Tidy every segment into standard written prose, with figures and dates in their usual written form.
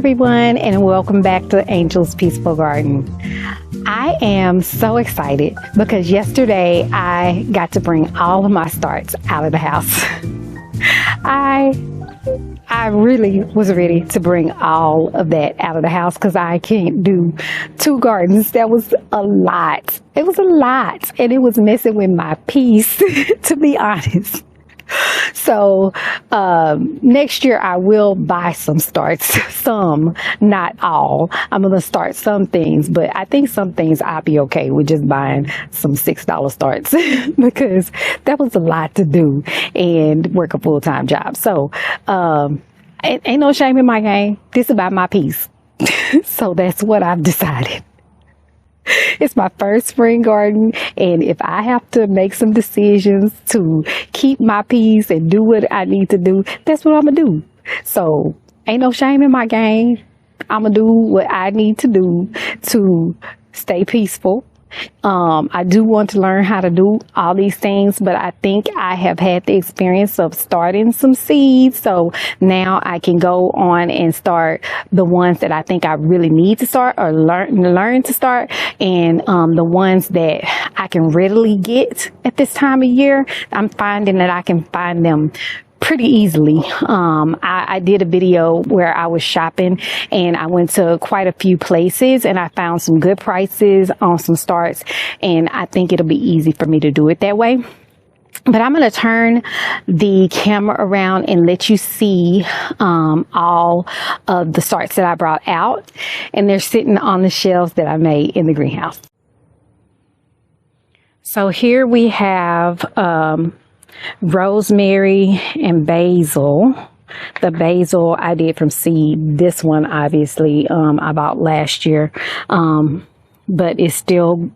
everyone, and welcome back to Angel's Peaceful Garden. I am so excited because yesterday I got to bring all of my starts out of the house. I really was ready to bring all of that out of the house because I can't do 2 gardens. That was a lot. It was a lot, and it was messing with my peace, to be honest. So next year I will buy some starts, some, not all. I'm going to start some things, but I think some things I'll be okay with just buying some $6 starts because that was a lot to do and work a full-time job. So ain't no shame in my game. This is about my peace. So that's what I've decided. It's my first spring garden, and if I have to make some decisions to keep my peace and do what I need to do, that's what I'm gonna do. So ain't no shame in my game. I'm gonna do what I need to do to stay peaceful. I do want to learn how to do all these things, but I think I have had the experience of starting some seeds. So now I can go on and start the ones that I think I really need to start or learn to start. And the ones that I can readily get at this time of year, I'm finding that I can find them pretty easily. I did a video where I was shopping and I went to quite a few places and I found some good prices on some starts, and I think it'll be easy for me to do it that way. But I'm going to turn the camera around and let you see all of the starts that I brought out, and they're sitting on the shelves that I made in the greenhouse. So here we have rosemary and basil. The basil I did from seed. This one obviously I bought last year, but it's still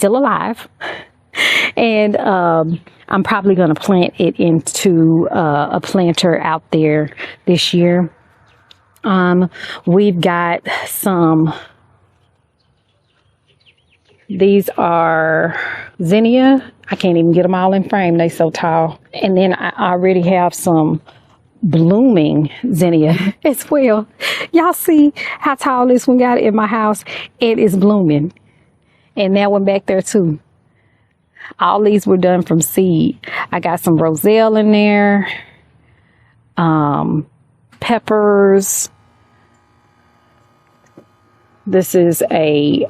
alive, and I'm probably going to plant it into a planter out there this year. We've got some. These are zinnia. I can't even get them all in frame. They so tall. And then I already have some blooming zinnia as well. Y'all see how tall this one got in my house? It is blooming. And that one back there too. All these were done from seed. I got some roselle in there. Peppers. This is a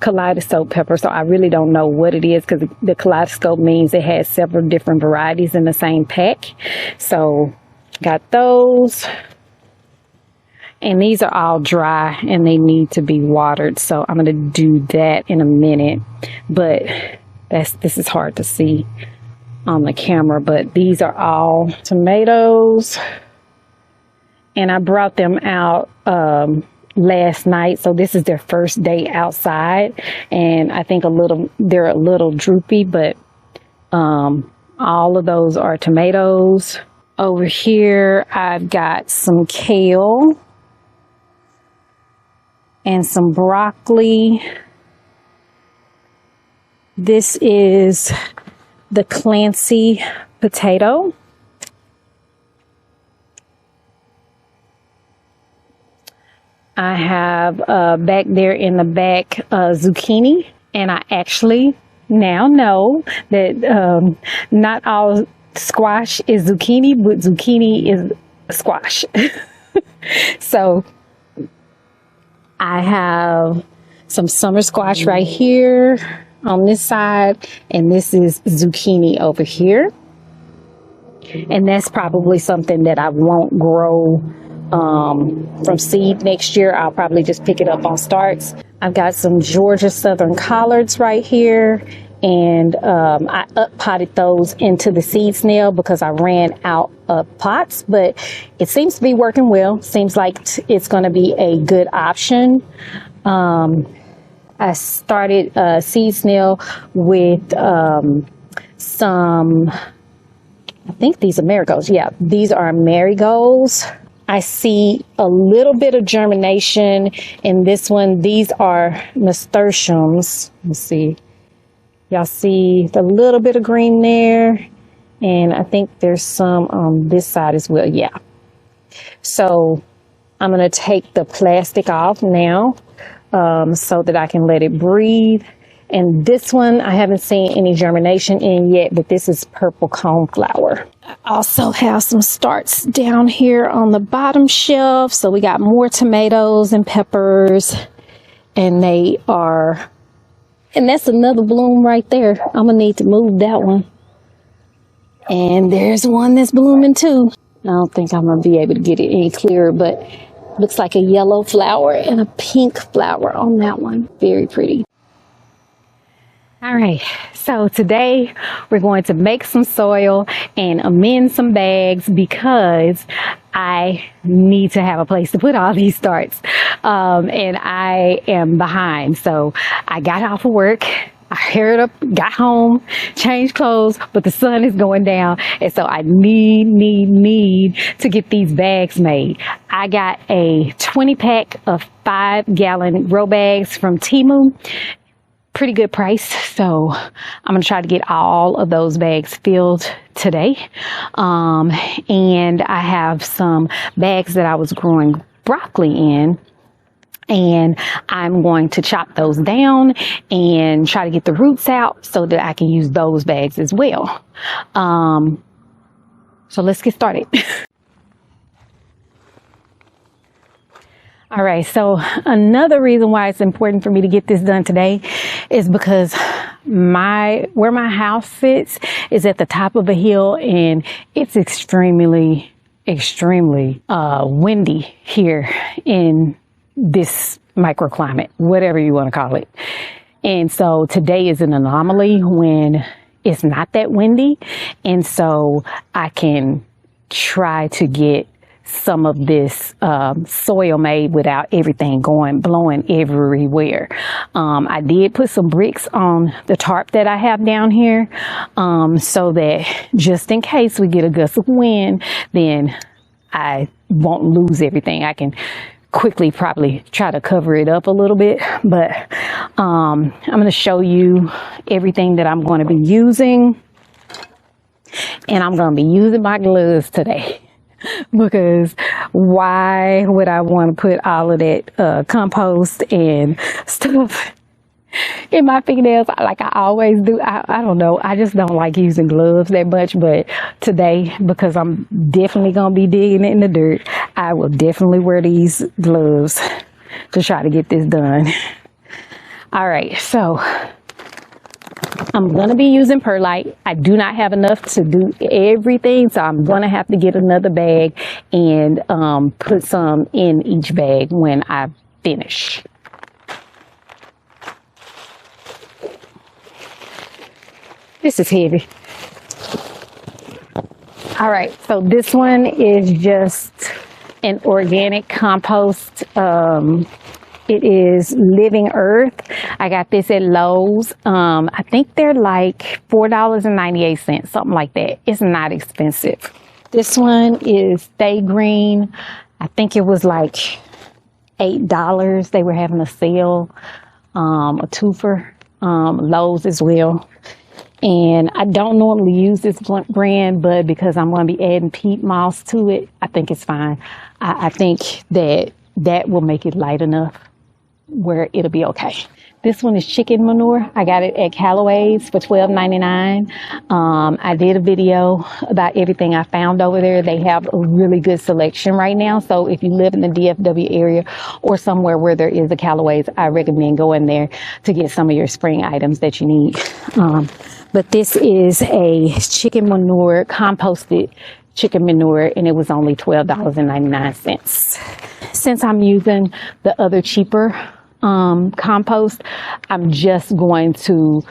kaleidoscope pepper, so I really don't know what it is because the kaleidoscope means it has several different varieties in the same pack. So got those, and these are all dry and they need to be watered, so I'm going to do that in a minute. But this is hard to see on the camera, but these are all tomatoes, and I brought them out last night, so this is their first day outside, and I think they're a little droopy, but all of those are tomatoes. Over here I've got some kale and some broccoli. This is the Clancy potato. I have back there in the back zucchini, and I actually now know that not all squash is zucchini, but zucchini is squash. So I have some summer squash right here on this side, and this is zucchini over here. And that's probably something that I won't grow from seed next year. I'll probably just pick it up on starts. I've got some Georgia Southern collards right here, and I potted those into the seed snail because I ran out of pots, but it seems to be working well. Seems like it's going to be a good option. I started seed snail with some, I think these are marigolds. Yeah, these are marigolds. I see a little bit of germination in this one. These are nasturtiums. Let's see. Y'all see the little bit of green there. And I think there's some on this side as well. Yeah. So I'm going to take the plastic off now so that I can let it breathe. And this one, I haven't seen any germination in yet, but this is purple coneflower. I also have some starts down here on the bottom shelf. So we got more tomatoes and peppers, and they are, and that's another bloom right there. I'm gonna need to move that one. And there's one that's blooming too. I don't think I'm gonna be able to get it any clearer, but looks like a yellow flower and a pink flower on that one. Very pretty. All right, so today we're going to make some soil and amend some bags because I need to have a place to put all these starts. And I am behind. So I got off of work, I hurried up, got home, changed clothes, but the sun is going down. And so I need to get these bags made. I got a 20 pack of 5-gallon grow bags from Temu. Pretty good price, so I'm gonna try to get all of those bags filled today. And I have some bags that I was growing broccoli in, and I'm going to chop those down and try to get the roots out so that I can use those bags as well. So let's get started. All right, so another reason why it's important for me to get this done today is because where my house sits is at the top of a hill, and it's extremely windy here in this microclimate, whatever you want to call it. And so today is an anomaly when it's not that windy, and so I can try to get some of this soil made without everything blowing everywhere. I did put some bricks on the tarp that I have down here, so that just in case we get a gust of wind, then I won't lose everything. I can quickly probably try to cover it up a little bit, but I'm going to show you everything that I'm going to be using, and I'm going to be using my gloves today. Because why would I want to put all of that compost and stuff in my fingernails like I always do? I don't know. I just don't like using gloves that much. But today, because I'm definitely going to be digging in the dirt, I will definitely wear these gloves to try to get this done. All right, so I'm going to be using perlite. I do not have enough to do everything, so I'm going to have to get another bag and put some in each bag when I finish. This is heavy. All right, so this one is just an organic compost. It is Living Earth. I got this at Lowe's. I think they're like $4.98, something like that. It's not expensive. This one is Stay Green. I think it was like $8. They were having a sale, a twofer, Lowe's as well. And I don't normally use this brand, but because I'm going to be adding peat moss to it, I think it's fine. I think that will make it light enough where it'll be okay. This one is chicken manure. I got it at Callaway's for $12.99. I did a video about everything I found over there. They have a really good selection right now. So if you live in the DFW area or somewhere where there is a Callaway's, I recommend going there to get some of your spring items that you need. But this is a chicken manure, composted chicken manure, and it was only $12.99. Since I'm using the other cheaper compost, I'm just going to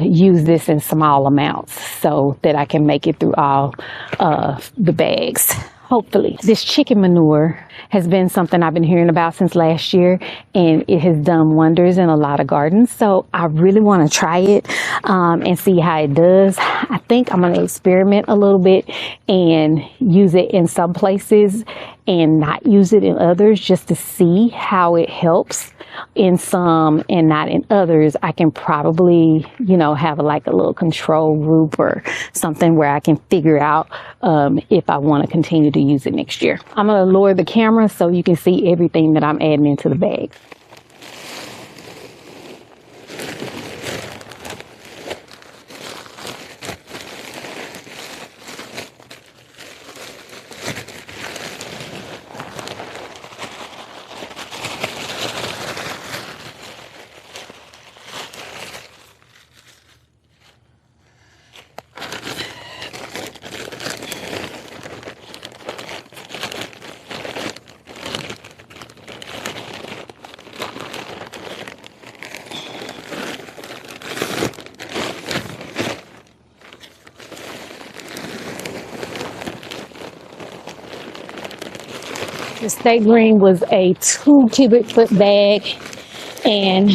use this in small amounts so that I can make it through all the bags. Hopefully. This chicken manure has been something I've been hearing about since last year, and it has done wonders in a lot of gardens. So I really want to try it and see how it does. I think I'm going to experiment a little bit and use it in some places and not use it in others, just to see how it helps in some and not in others. I can probably, have like a little control group or something where I can figure out if I want to continue to use it next year. I'm going to lower the camera so you can see everything that I'm adding into the bag. The Stay Green was a 2 cubic foot bag, and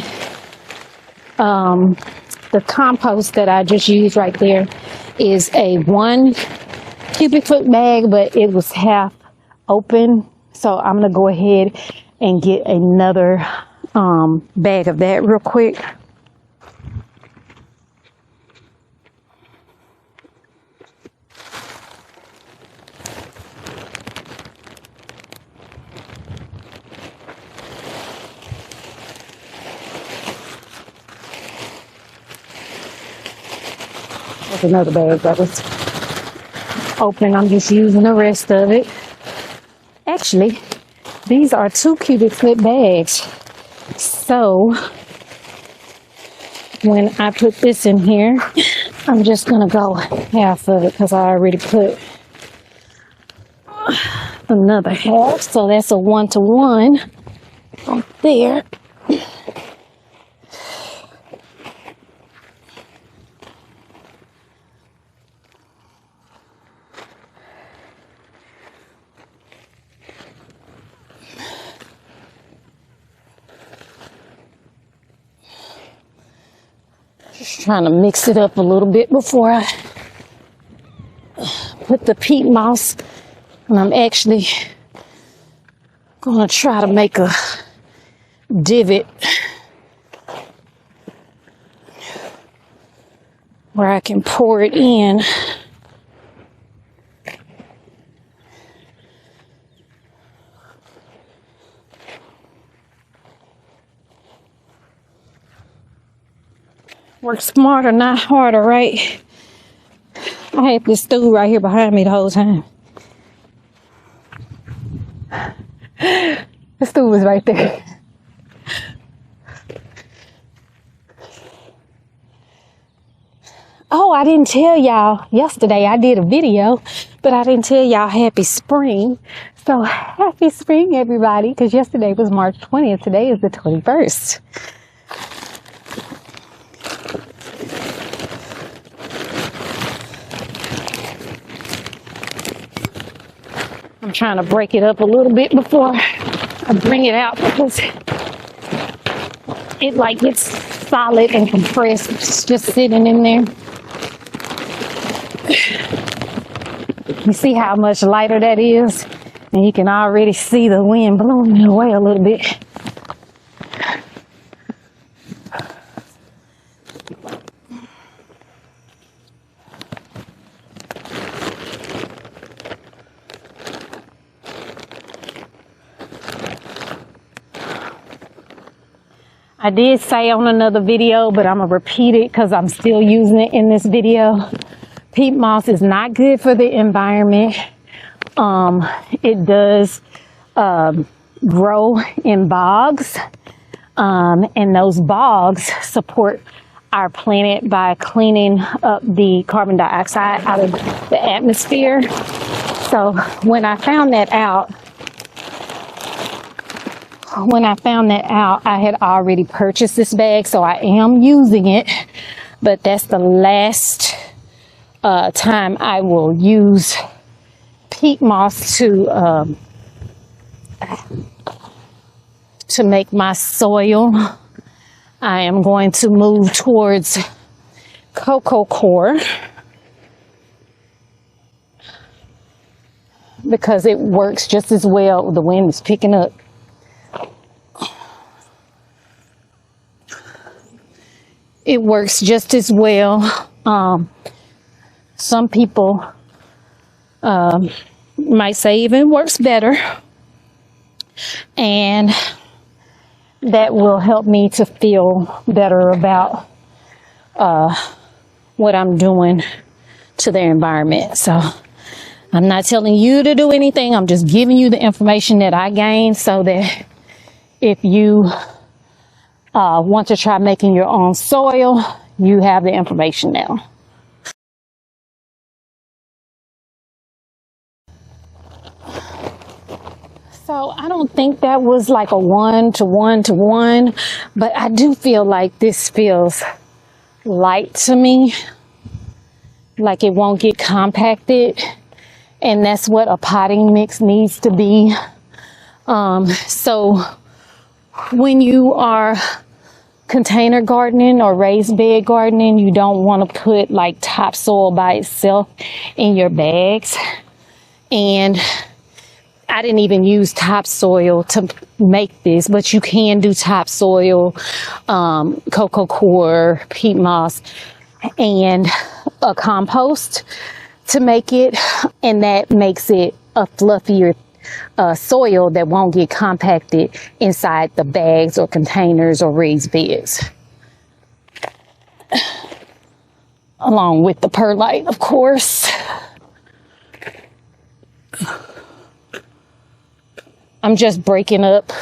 the compost that I just used right there is a 1 cubic foot bag, but it was half open. So I'm gonna go ahead and get another bag of that real quick. There's another bag that was open. I'm just using the rest of it. Actually, these are 2 cubic foot bags. So when I put this in here, I'm just gonna go half of it because I already put another half. So that's a 1-to-1 right there. Just trying to mix it up a little bit before I put the peat moss. And I'm actually gonna try to make a divot where I can pour it in. Work smarter, not harder, right? I had this stool right here behind me the whole time. The stool was right there. Oh, I didn't tell y'all yesterday. I did a video, but I didn't tell y'all happy spring. So happy spring, everybody, because yesterday was March 20th. Today is the 21st. I'm trying to break it up a little bit before I bring it out because it like gets solid and compressed. It's just sitting in there. You see how much lighter that is? And you can already see the wind blowing it away a little bit. I did say on another video, but I'm gonna repeat it because I'm still using it in this video. Peat moss is not good for the environment. It does grow in bogs, and those bogs support our planet by cleaning up the carbon dioxide out of the atmosphere. So when I found that out, I had already purchased this bag, so I am using it, but that's the last time I will use peat moss to make my soil. I am going to move towards coco coir because it works just as well. The wind is picking up. It works just as well. Some people might say even works better. And that will help me to feel better about what I'm doing to the environment. So I'm not telling you to do anything. I'm just giving you the information that I gained so that if you want to try making your own soil, you have the information now. So I don't think that was like a 1-to-1-to-1, but I do feel like this feels light to me, like it won't get compacted, and that's what a potting mix needs to be. So when you are container gardening or raised bed gardening, you don't want to put like topsoil by itself in your bags. And I didn't even use topsoil to make this, but you can do topsoil, coco coir, peat moss, and a compost to make it, and that makes it a fluffier soil that won't get compacted inside the bags or containers or raised beds. Along with the perlite, of course. I'm just breaking up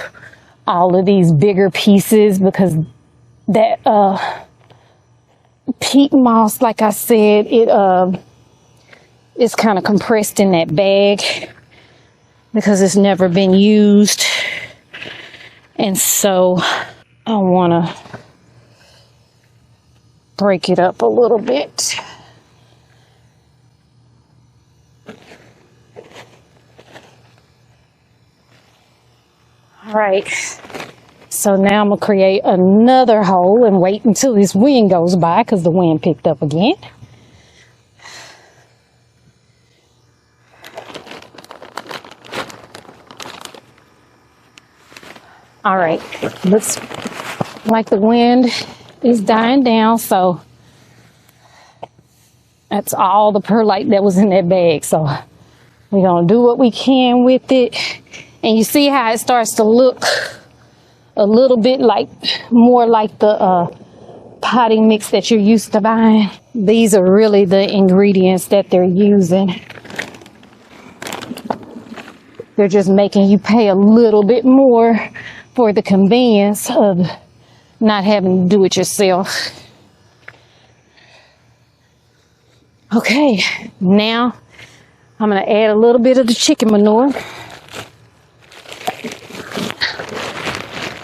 all of these bigger pieces because that peat moss, like I said, it's kind of compressed in that bag because it's never been used. And so I want to break it up a little bit. All right, so now I'm gonna create another hole and wait until this wind goes by because the wind picked up again. All right, looks like the wind is dying down, so that's all the perlite that was in that bag. So we're gonna do what we can with it. And you see how it starts to look a little bit like, more like the potting mix that you're used to buying. These are really the ingredients that they're using. They're just making you pay a little bit more for the convenience of not having to do it yourself. Okay, now I'm gonna add a little bit of the chicken manure.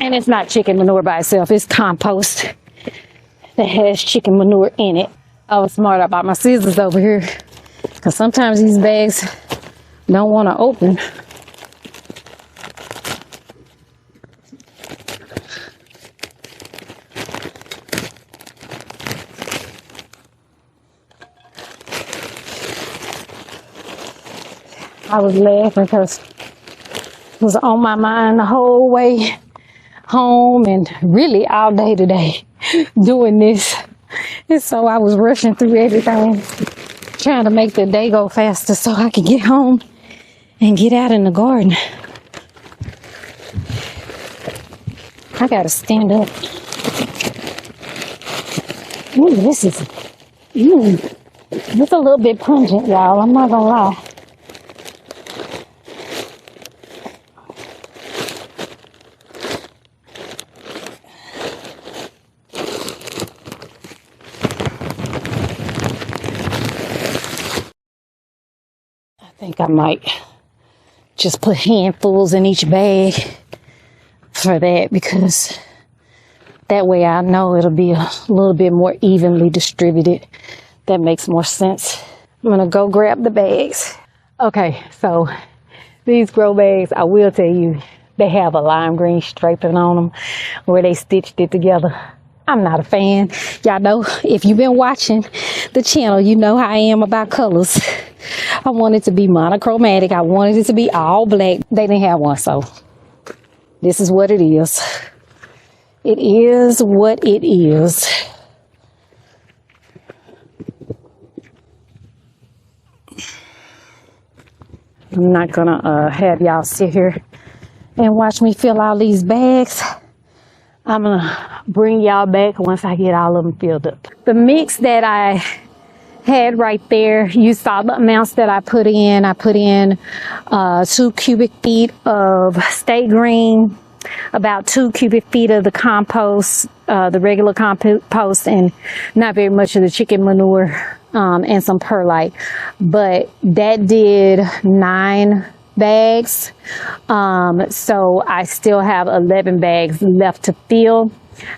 And it's not chicken manure by itself, it's compost that has chicken manure in it. I was smart about my scissors over here because sometimes these bags don't want to open. I was laughing because it was on my mind the whole way home and really all day today doing this. And so I was rushing through everything, trying to make the day go faster so I could get home and get out in the garden. I gotta stand up. Ooh, this is, it's a little bit pungent, y'all. I'm not gonna lie. I think I might just put handfuls in each bag for that, because that way I know it'll be a little bit more evenly distributed. That makes more sense. I'm gonna go grab the bags. Okay, so these grow bags, I will tell you, they have a lime green striping on them where they stitched it together. I'm not a fan. Y'all know, if you've been watching the channel, you know how I am about colors. I want it to be monochromatic. I wanted it to be all black. They didn't have one, so this is what it is. It is what it is. I'm not gonna have y'all sit here and watch me fill all these bags. I'm gonna bring y'all back once I get all of them filled up. The mix that I had right there, you saw the amounts that I put in. I put in 2 cubic feet of state green, about 2 cubic feet of the compost, the regular compost, and not very much of the chicken manure, and some perlite. But that did 9 bags. So I still have 11 bags left to fill.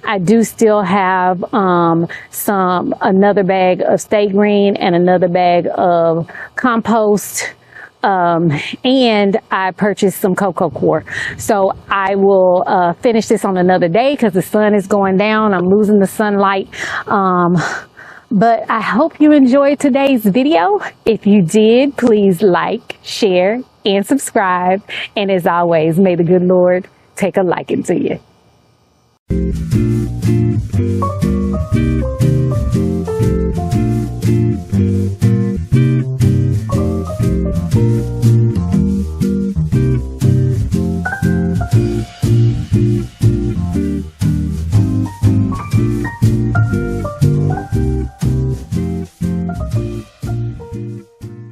I do still have another bag of state green and another bag of compost. And I purchased some coco coir. So I will finish this on another day because the sun is going down. I'm losing the sunlight. But I hope you enjoyed today's video. If you did, please like, share, and subscribe. And as always, may the good Lord take a liking to you.